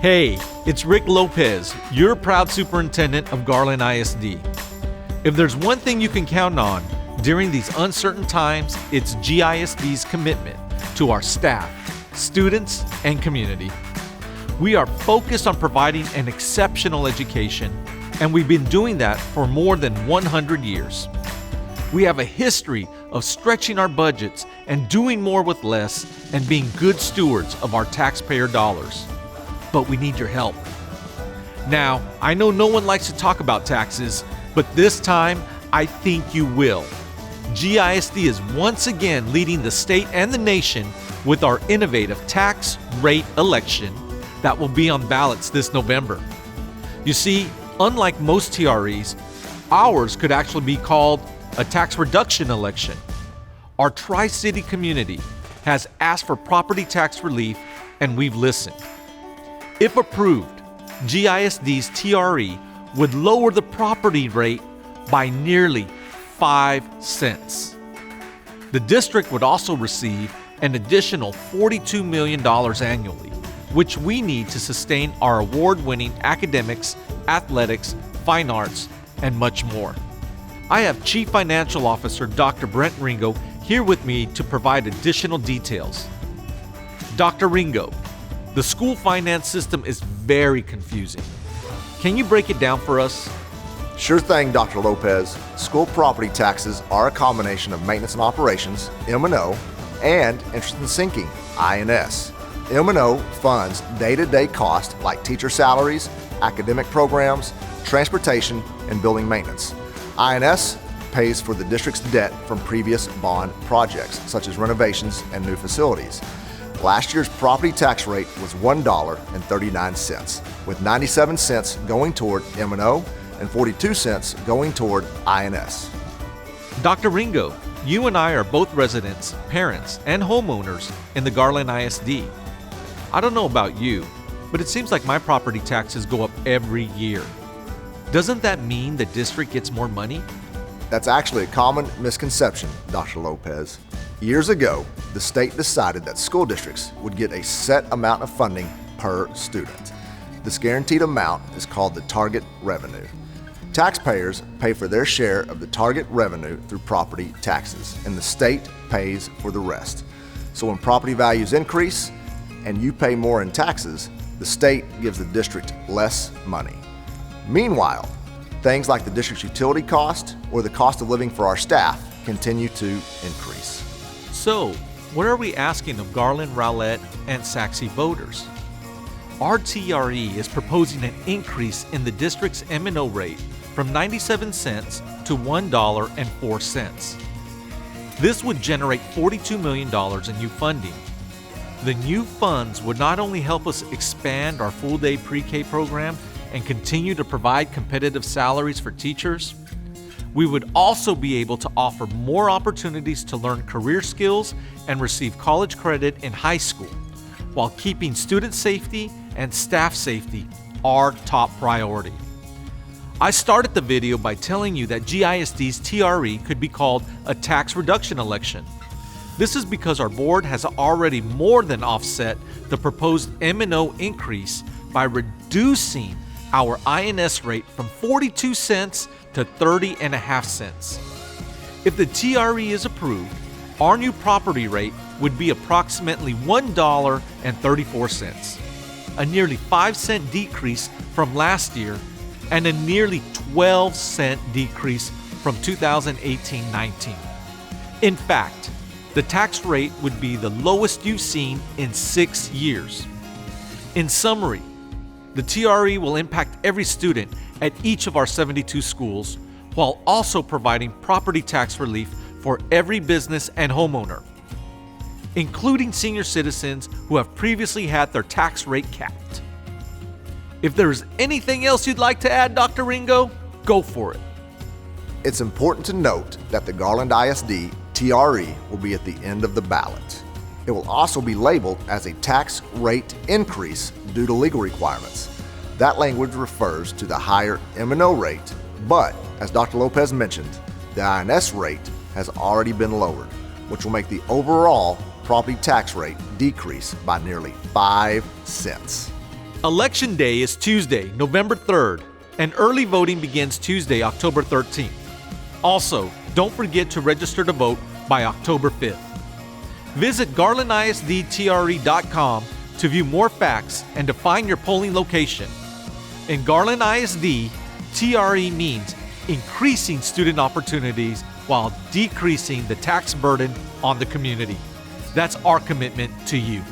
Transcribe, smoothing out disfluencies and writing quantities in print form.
Hey, it's Rick López, your proud superintendent of Garland ISD. If there's one thing you can count on during these uncertain times, it's GISD's commitment to our staff, students, and community. We are focused on providing an exceptional education, and we've been doing that for more than 100 years. We have a history of stretching our budgets and doing more with less and being good stewards of our taxpayer dollars. But we need your help. Now, I know no one likes to talk about taxes, but this time, I think you will. GISD is once again leading the state and the nation with our innovative tax rate election that will be on ballots this November. You see, unlike most TREs, ours could actually be called a tax reduction election. Our Tri-City community has asked for property tax relief, and we've listened. If approved, GISD's TRE would lower the property rate by nearly 5 cents. The district would also receive an additional $42 million annually, which we need to sustain our award-winning academics, athletics, fine arts, and much more. I have Chief Financial Officer Dr. Brent Ringo here with me to provide additional details. Dr. Ringo, the school finance system is very confusing. Can you break it down for us? Sure thing, Dr. López. School property taxes are a combination of maintenance and operations, M&O, and interest and sinking, INS. M&O funds day-to-day costs like teacher salaries, academic programs, transportation, and building maintenance. INS pays for the district's debt from previous bond projects, such as renovations and new facilities. Last year's property tax rate was $1.39, with 97 cents going toward M&O and 42 cents going toward INS. Dr. Ringo, you and I are both residents, parents, and homeowners in the Garland ISD. I don't know about you, but it seems like my property taxes go up every year. Doesn't that mean the district gets more money? That's actually a common misconception, Dr. López. Years ago, the state decided that school districts would get a set amount of funding per student. This guaranteed amount is called the target revenue. Taxpayers pay for their share of the target revenue through property taxes, and the state pays for the rest. So when property values increase and you pay more in taxes, the state gives the district less money. Meanwhile, things like the district's utility cost or the cost of living for our staff continue to increase. So, what are we asking of Garland, Rowlett, and Saxe voters? Our TRE is proposing an increase in the district's M&O rate from 97 cents to $1.04. This would generate $42 million in new funding. The new funds would not only help us expand our full-day pre-K program and continue to provide competitive salaries for teachers, we would also be able to offer more opportunities to learn career skills and receive college credit in high school, while keeping student safety and staff safety our top priority. I started the video by telling you that GISD's TRE could be called a tax reduction election. This is because our board has already more than offset the proposed M&O increase by reducing our INS rate from 42 cents to 30.5 cents. If the TRE is approved, our new property rate would be approximately $1.34, a nearly 5-cent decrease from last year and a nearly 12-cent decrease from 2018-19. In fact, the tax rate would be the lowest you've seen in 6 years. In summary, the TRE will impact every student at each of our 72 schools, while also providing property tax relief for every business and homeowner, including senior citizens who have previously had their tax rate capped. If there's anything else you'd like to add, Dr. Ringo, go for it. It's important to note that the Garland ISD TRE will be at the end of the ballot. It will also be labeled as a tax rate increase due to legal requirements. That language refers to the higher M&O rate, but as Dr. López mentioned, the INS rate has already been lowered, which will make the overall property tax rate decrease by nearly 5 cents. Election Day is Tuesday, November 3rd, and early voting begins Tuesday, October 13th. Also, don't forget to register to vote by October 5th. Visit GarlandISDTRE.com to view more facts and to find your polling location. In Garland ISD, TRE means increasing student opportunities while decreasing the tax burden on the community. That's our commitment to you.